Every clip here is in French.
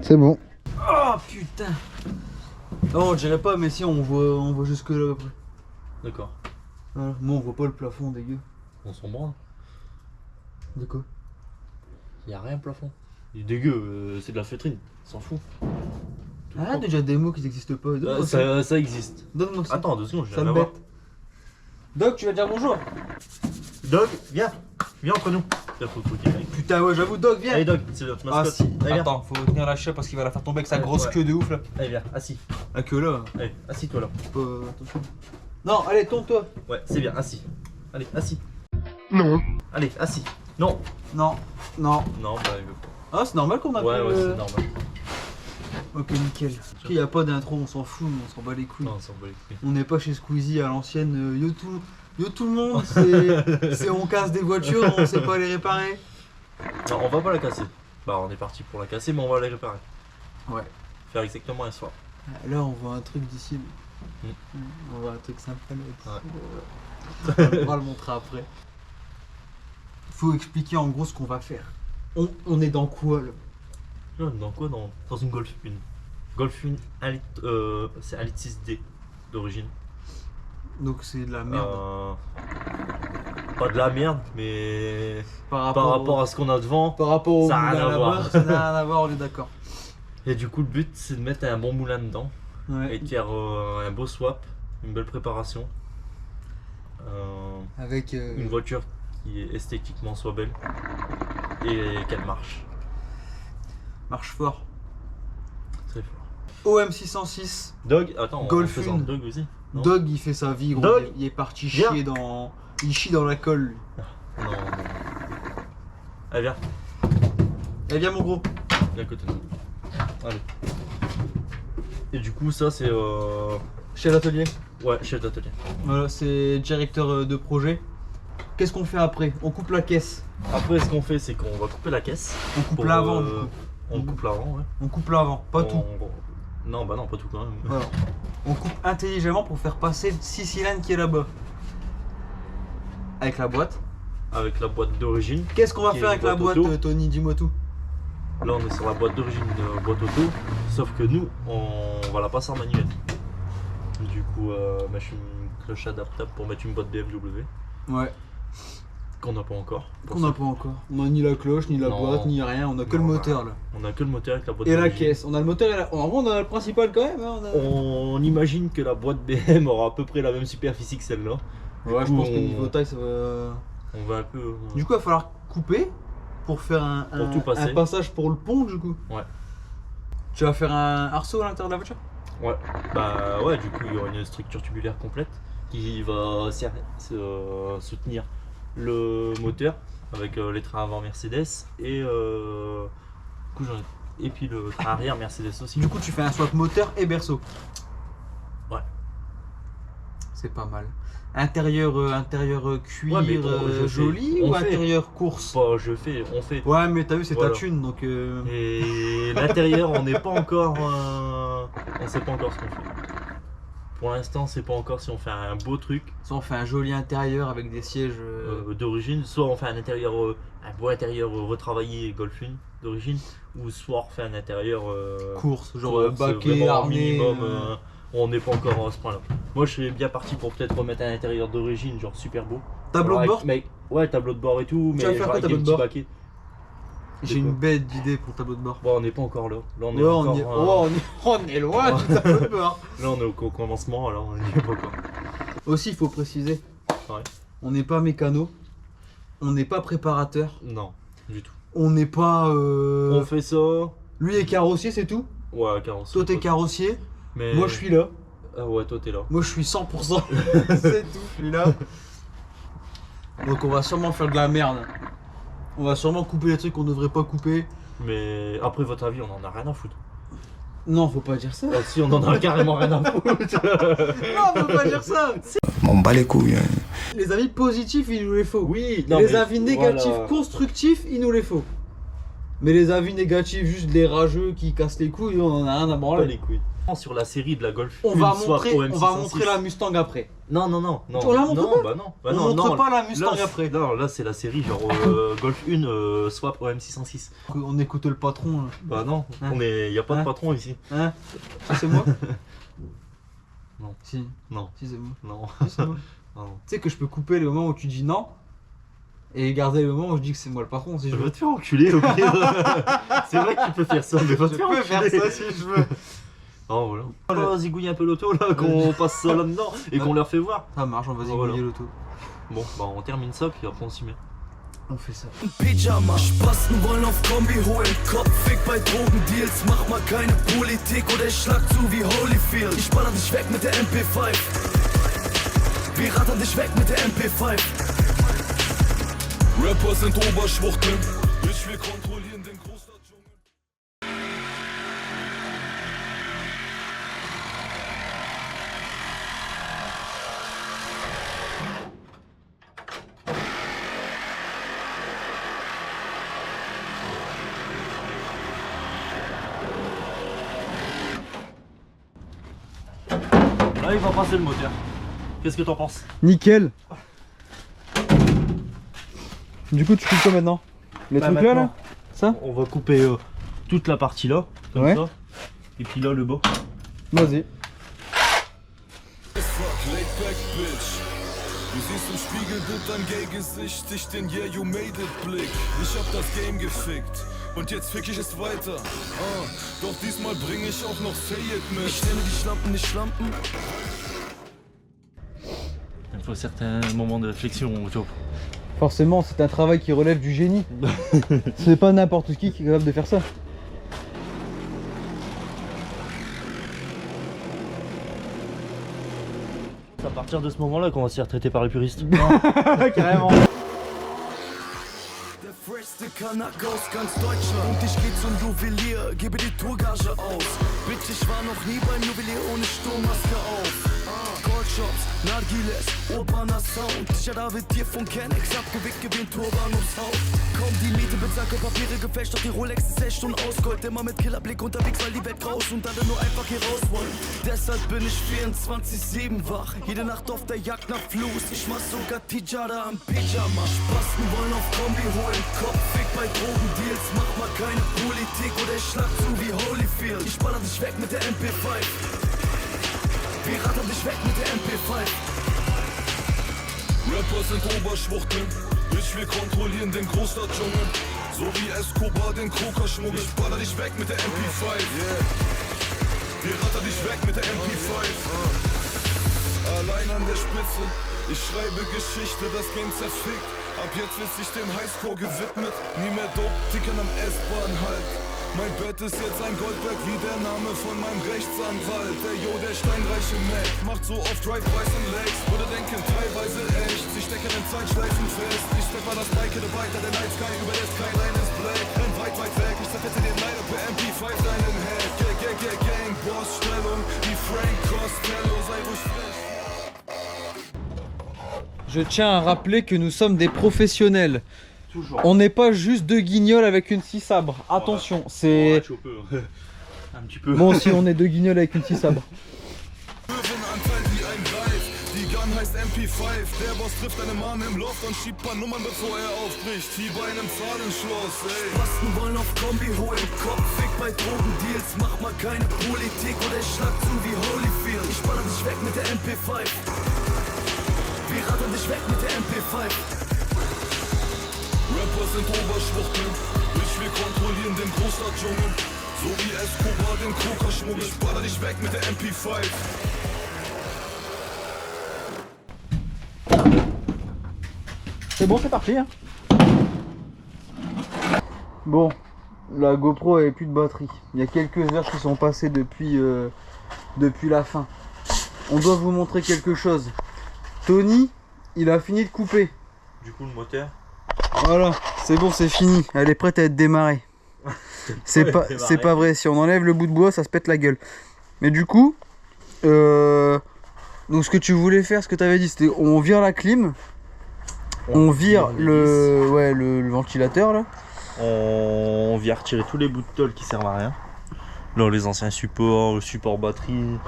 C'est bon. Oh putain. Non, on dirait pas, mais si on voit jusque là après. D'accord. Voilà. Moi on voit pas le plafond dégueu. On s'en branle. De quoi? Y'a rien au plafond. Il est dégueu, c'est de la feutrine, on s'en fout. Ah, déjà des mots qui n'existent pas. Donne-moi Ça existe. Donne-moi ça. Attends 2 secondes, je Ça viens me de bête. Doc, tu vas dire bonjour. Dog, viens. Viens entre nous. Là, faut qu'il aille. Putain, ouais, j'avoue, Doc, viens. Allez Dog, c'est notre Ah mascotte. si, Allez, viens. attends, faut tenir la chaise parce qu'il va la faire tomber avec sa grosse Ouais. queue de ouf là. Allez viens, assis. La queue là. Allez, assis-toi là. Attention. Non, allez, tourne-toi. Ouais, c'est bien, assis. Allez, assis. Non. Allez, assis. Non. Non, non. Non, bah il veut pas. Ah, c'est normal qu'on a Ouais, ouais, c'est normal. Ok, nickel. Il n'y a pas d'intro, on s'en fout, on s'en bat les couilles. Non, on s'en bat les couilles. On n'est pas chez Squeezie à l'ancienne. Yo tout le monde, c'est on casse des voitures, on sait pas les réparer. Non, on va pas la casser. Bah, on est parti pour la casser, mais on va la réparer. Ouais. Faire exactement un soir. Là, on voit un truc d'ici. Mm. On voit un truc sympa là. Ouais. On pourra le montrer après. Faut expliquer en gros ce qu'on va faire. On est dans quoi là? Là, dans quoi dans une Golf 1. Golf 1, 1 litre, c'est 1 litre 6D d'origine. Donc c'est de la merde. Pas de la merde, mais Par par rapport à ce qu'on a devant. par rapport au ça a rien moulin à là-bas, voir. ça n'a rien à voir, on est d'accord. Et du coup, le but c'est de mettre un bon moulin dedans Ouais. et de faire un beau swap, une belle préparation. Avec Une voiture qui esthétiquement soit belle et qu'elle marche marche fort. très fort. OM606. Dog, attends, Golf on présente une. Dog aussi. Non. Dog il fait sa vie gros. Dog, Il est parti viens. chier dans. Il chie dans la colle. Lui. Non. Allez, viens, Eh viens mon gros. viens à côté de nous. Allez. Et du coup, ça c'est. Chez l'atelier. Ouais, chef d'atelier. Voilà, c'est directeur de projet. Qu'est-ce qu'on fait après? On coupe la caisse. Après, ce qu'on fait, c'est qu'on va couper la caisse. On coupe Pour, l'avant du coup. On coupe l'avant, ouais. On coupe l'avant, pas tout. Non, bah non, pas tout quand même. Voilà. On coupe intelligemment pour faire passer le 6 cylindres qui est là-bas. Avec la boîte. Avec la boîte d'origine. Qu'est-ce qu'on va Qui est faire avec une la boîte boîte, auto. Tony? Dis-moi tout. Là, on est sur la boîte d'origine de boîte auto. Sauf que nous, on va la passer en manuel. Du coup, je suis une cloche adaptable pour mettre une boîte BMW. Ouais. Qu'on n'a pas encore. Qu'on n'a pas encore. On a ni la cloche, ni la Non. boîte, ni rien. On a que le Non, moteur là. On a que le moteur avec la boîte Et la d'origine. caisse. On a le moteur et la. En gros, on a le principal quand même. Hein, On imagine que la boîte BM aura à peu près la même superficie que celle-là. Ouais, je coup, pense que on- niveau taille, ça va. On va un peu. Du coup, il va falloir couper pour faire Pour tout passer. un passage pour le pont, du coup. Ouais. Tu vas faire un arceau à l'intérieur de la voiture? Ouais. Bah ouais, du coup, il y aura une structure tubulaire complète qui va soutenir le moteur avec les trains avant Mercedes et du coup, et puis le train arrière Mercedes aussi. Du coup, tu fais un swap moteur et berceau. Ouais. C'est pas mal. Intérieur cuir Ouais, mais bon, je fais- joli on ou fait. intérieur course? Bah, on fait. Ouais, mais t'as vu, c'est Voilà. ta thune donc. Et l'intérieur, on n'est pas encore. On sait pas encore ce qu'on fait. Pour l'instant, on sait pas encore si on fait un beau truc Ça, on fait un joli intérieur avec des sièges. d'origine, soit on fait un intérieur, un beau intérieur retravaillé Golf 1 d'origine, ou soit on refait un intérieur Course, genre course, baquet, vraiment armé. minimum. On n'est pas encore à ce point-là. Moi, je serais bien parti pour peut-être remettre un intérieur d'origine, genre super beau. Tableau de Avec- bord? mais, ouais, tableau de bord et tout, mais vas faire genre quoi, avec tableau des de petits bord baquets. J'ai une bête d'idée pour tableau de bord. Bon, on n'est pas encore là. Là, on est Ouais, encore. on est loin du tableau de bord. Là, on est au commencement, alors on n'y est pas encore. Aussi, il faut préciser, Ouais. on n'est pas mécano, on n'est pas préparateur, Non, du tout. on n'est pas. On fait ça. Lui est carrossier, c'est tout. Ouais, carrossier. Toi, t'es carrossier. Mais... Moi, je suis là. Ah ouais, toi, t'es là. Moi, je suis 100%. C'est tout, je suis là. Donc, on va sûrement faire de la merde. On va sûrement couper les trucs qu'on devrait pas couper. Mais après votre avis, on en a rien à foutre. Non, faut pas dire ça. Ah, si, on en a carrément rien à foutre. Non, faut pas dire ça. On bat les couilles. Hein. Les avis positifs, il nous les faut. Oui, Les avis négatifs, voilà. constructifs, il nous les faut. Mais les avis négatifs, juste les rageux qui cassent les couilles, on en a rien à Pas branler. les couilles. Sur la série de la Golf On 1 va Swap montrer la Mustang après. Non. On la montre non, pas bah non. Bah On non, montre non. pas la Mustang Là, après. Non, là c'est la série genre Golf 1 Swap OM606. On écoute le patron. Là. Bah non, Hein y a pas Hein de patron ici. Hein Ça c'est moi Non. Si. Non, Si c'est moi. non, Si, c'est moi. non. Tu sais que je peux couper le moment où tu dis non et garder le moment où je dis que c'est moi le patron si je Je veux. veux te faire enculer au pire. C'est vrai que tu peux faire ça, mais va te Je faire peux enculer. faire ça si je veux. Oh voilà. On va zigouiller un peu l'auto là, qu'on passe ça là-dedans et qu'on leur fait voir. Ça marche, on va Voilà. zigouiller l'auto. Bon, bah on termine ça puis après on s'y met. On fait ça. Pyjama, Spasten wollen auf Kombi holen, Kopfweg bei Drogendeals, mach mal keine Politik oder ich schlag zu wie Holyfield. Ich baller dich weg mit der MP5, wir rattern dich weg mit der MP5. Rapper sind Oberschwuchteln, ich will kontrollieren den Großstadtdschungel. Là il va passer le moteur. Qu'est-ce que t'en penses? Nickel. Du coup tu coupes quoi maintenant? Les Bah, trucs là maintenant, Ça On va couper toute la partie là, comme Ouais. ça. Et puis là le bas. Vas-y. Fuck, laid back, bitch. Du siehst im Spiegelbild dein Gay-Gesicht, ich den Yeah, you made it Blick. Ich hab das Game gefickt und jetzt fick ich es weiter. Doch diesmal bring ich auch noch Fayette mit. Ich nenne die Schlampen nicht Schlampen. Il faut certains moments de réflexion, Joe. Forcément c'est un travail qui relève du génie. C'est pas n'importe qui est capable de faire ça. C'est à partir de ce moment-là qu'on va se faire traiter par les puristes. Carrément. Der freshste Kanak aus ganz Deutschland. Und ich geh zum Juwelier, gebe die Tourgage aus. Bitch, ich war noch nie beim Juwelier ohne Sturmmaske auf. Goldshops, Nargiles, urbaner Sound. Sicher da wird dir von Kennex abgewickt, gewinnt Turban ums Haus. Kaum die Miete bezahlt, Papiere gefälscht, doch die Rolex ist echt und aus Gold. Immer mit Killerblick unterwegs, weil die Welt raus und alle nur einfach hier raus wollen. Deshalb bin ich 24/7 wach, jede Nacht auf der Jagd nach Fluss. Ich mach sogar Tijara am Pyjama. Spasten wollen auf Kombi holen, Kopfweg bei Drogendeals. Mach mal keine Politik oder ich schlag zu wie Holyfield. Ich baller dich weg mit der MP5. Wir rattern dich weg mit der MP5. Rapper sind Oberschwuchteln, ich will kontrollieren den Großstadtdschungel. So wie Escobar den Kokaschmuggel. Ich baller dich weg mit der MP5. Wir rattern dich weg mit der MP5. Allein an der Spitze, ich schreibe Geschichte, das Game zerfickt. Ab jetzt ist sich dem Highscore gewidmet. Nie mehr Dope, Tickern am S-Bahn halt. Mein Bett ist jetzt ein Goldberg wie der Name von meinem Rechtsanwalt. Der steinreiche Mac macht so oft Drive-Bys und Legs. Würde denken, teilweise echt. Sie stecken in Zeitschleifen fest. Ich stepper das Bike weiter, der Night Sky über der Skyline ist black. Renn weit, weit weg, ich zerfette dir leider per MP5 deinen Head. Gang, Bossstellung, wie Frank Costello, sei ruhig frech. Je tiens à rappeler que nous sommes des professionnels. Toujours. On n'est pas juste deux guignols avec une scie sabre. Attention, c'est... Un petit peu. Bon, si on est deux guignols avec une scie sabre. Löwenanteil wie ein Greif, die Gun heißt MP5. Der Boss trifft eine Mom im Loft und schiebt paar Nummern bevor er aufbricht, wie bei einem Zahlenschloss, ey. Spasten wollen auf Kombi holen, Kopfweg bei Drogendeals. Mach mal keine Politik oder ich schlag zu wie Holyfield. Ich baller dich weg mit der MP5. Wir rattern dich weg mit der MP5. Rapper sind Oberschwuchteln, ich will kontrollieren den Großstadtdschungel. So wie Escobar den Kokaschmuggel. Ich baller dich weg mit der MP5. C'est bon, c'est parti. Hein. Bon, la GoPro avait plus de batterie. Il y a quelques heures qui sont passées depuis la fin. On doit vous montrer quelque chose. Tony, il a fini de couper. Du coup le moteur. Voilà, c'est bon, c'est fini. Elle est prête à être démarrée. C'est pas vrai. Si on enlève le bout de bois, ça se pète la gueule. Mais du coup, donc ce que tu voulais faire, ce que tu avais dit, c'était on vire la clim, on vire le ventilateur là, On vient retirer tous les bouts de tôle qui servent à rien. Là, les anciens supports, le support batterie.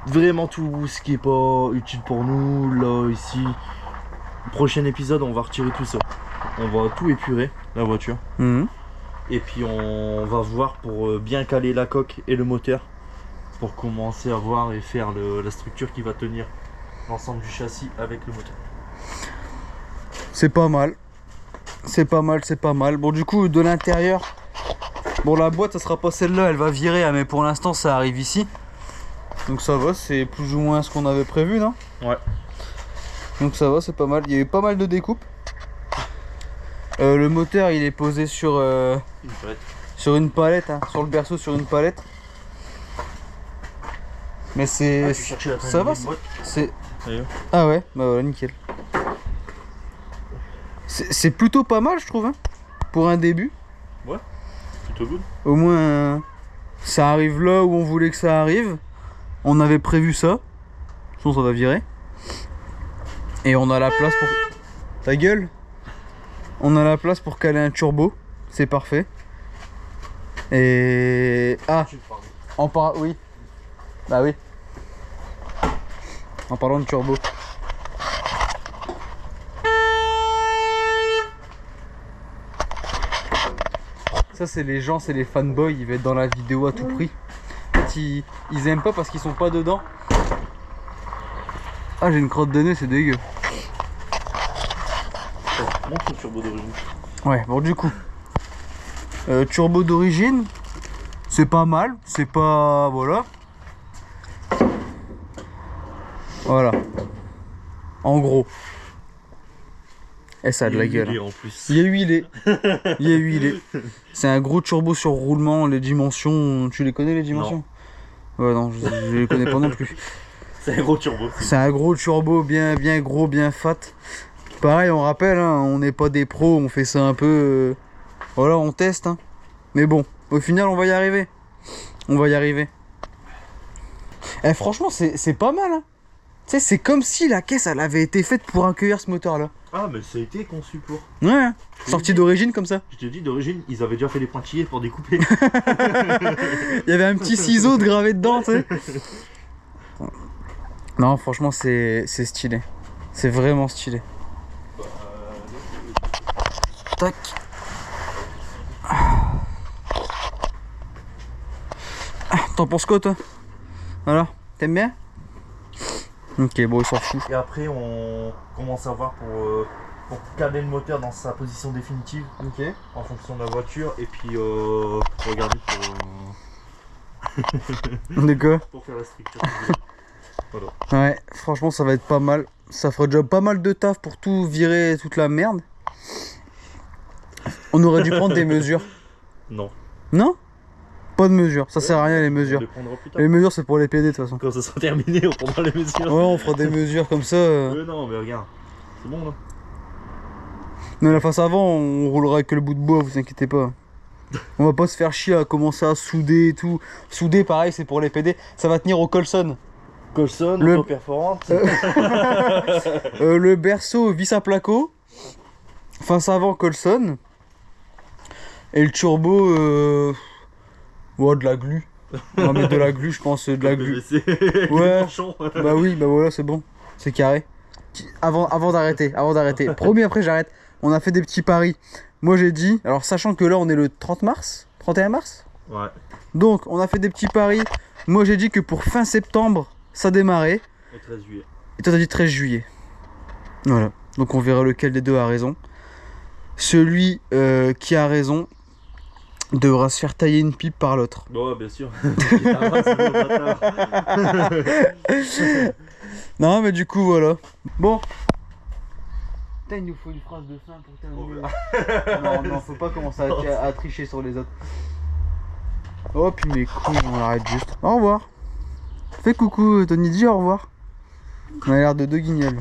Vraiment tout ce qui est pas utile pour nous. Là, ici. Prochain épisode, on va retirer tout ça. On va tout épurer, la voiture. Et puis on va voir pour bien caler la coque et le moteur. Pour commencer à voir et faire la structure qui va tenir l'ensemble du châssis avec le moteur. C'est pas mal. C'est pas mal, c'est pas mal. Bon, du coup, de l'intérieur, bon, la boîte, ça sera pas celle-là, elle va virer, mais pour l'instant, ça arrive ici. Donc ça va, c'est plus ou moins ce qu'on avait prévu, non? Ouais. Donc ça va, c'est pas mal. Il y a eu pas mal de découpes. Le moteur, il est posé sur une palette, hein, sur le berceau, sur une palette. Mais c'est... ça va, c'est... Ah ouais, bah voilà, nickel. C'est plutôt pas mal, je trouve, hein, pour un début. Ouais, plutôt good. Au moins, ça arrive là où on voulait que ça arrive. On avait prévu ça. Sinon, ça va virer. Et on a la place pour... Ta gueule. On a la place pour caler un turbo. C'est parfait. Et... Ah, oui. Bah oui. En parlant de turbo. Ça, c'est les gens, c'est les fanboys, ils veulent être dans la vidéo à tout prix. En fait, ils aiment pas parce qu'ils sont pas dedans. Ah, j'ai une crotte de nez, c'est dégueu. Montre le turbo d'origine. Ouais, bon, du coup, turbo d'origine, c'est pas mal, c'est pas... Voilà. Voilà. En gros. Et ça a de la gueule. En plus. Il est huilé. Il est huilé. C'est un gros turbo sur roulement. Les dimensions, tu les connais les dimensions? Ouais, non, je les connais pas non plus. C'est un gros turbo. C'est un gros turbo bien gros, bien fat. Pareil, on rappelle, hein, on n'est pas des pros, on fait ça un peu... voilà, on teste. Hein. Mais bon, au final, on va y arriver. On va y arriver. Eh, franchement, c'est pas mal. Hein. Tu sais, c'est comme si la caisse, elle avait été faite pour accueillir ce moteur-là. Ah, mais ça a été conçu pour. Ouais, hein. Sorti d'origine comme ça. Je te dis, d'origine, ils avaient déjà fait les pointillés pour découper. Il y avait un petit ciseau de gravé dedans, tu sais. Non, franchement, c'est stylé. C'est vraiment stylé. Tac. T'en penses quoi, toi? Alors, t'aimes bien? Ok, bon, il s'en fout. Et après, on commence à voir pour caler le moteur dans sa position définitive. Ok. En fonction de la voiture. Et puis, regarder De quoi? pour faire la structure. Voilà. Ouais, franchement, ça va être pas mal. Ça fera déjà pas mal de taf pour tout virer, toute la merde. On aurait dû prendre des mesures. Non. Non? Pas de mesures, ça sert à rien les On mesures. les prendra plus tard. Les mesures, c'est pour les PD de toute façon. Quand ça sera terminé, on prendra les mesures. Ouais, on fera des mesures comme ça. Non, mais regarde. C'est bon là. Mais la face avant, on roulera avec le bout de bois, vous inquiétez pas. On va pas se faire chier à commencer à souder et tout. Souder, pareil, c'est pour les PD. Ça va tenir au Colson. Colson, Le- auto-perforante. Le berceau vis à placo. Face avant Colson. Et le turbo, ouais, de la glu. On va mettre de la glu, je pense, de la glu. Ouais. Bah oui, bah voilà, c'est bon. C'est carré. Avant d'arrêter. Promis, après j'arrête. On a fait des petits paris. Moi j'ai dit, alors sachant que là on est le 30 mars, 31 mars. Ouais. Donc on a fait des petits paris. Moi j'ai dit que pour fin septembre, ça démarrait. Et 13 juillet. Et toi t'as dit 13 juillet. Voilà. Donc on verra lequel des deux a raison. Celui qui a raison devra se faire tailler une pipe par l'autre. Bon, ouais, bien sûr. Bâtard. Non mais du coup voilà. Bon. Putain, il nous faut une phrase de fin pour terminer. Non, faut pas commencer à tricher sur les autres. Oh puis mes couilles, on arrête juste. Au revoir. Fais coucou Tony, dis au revoir. On a l'air de deux guignols.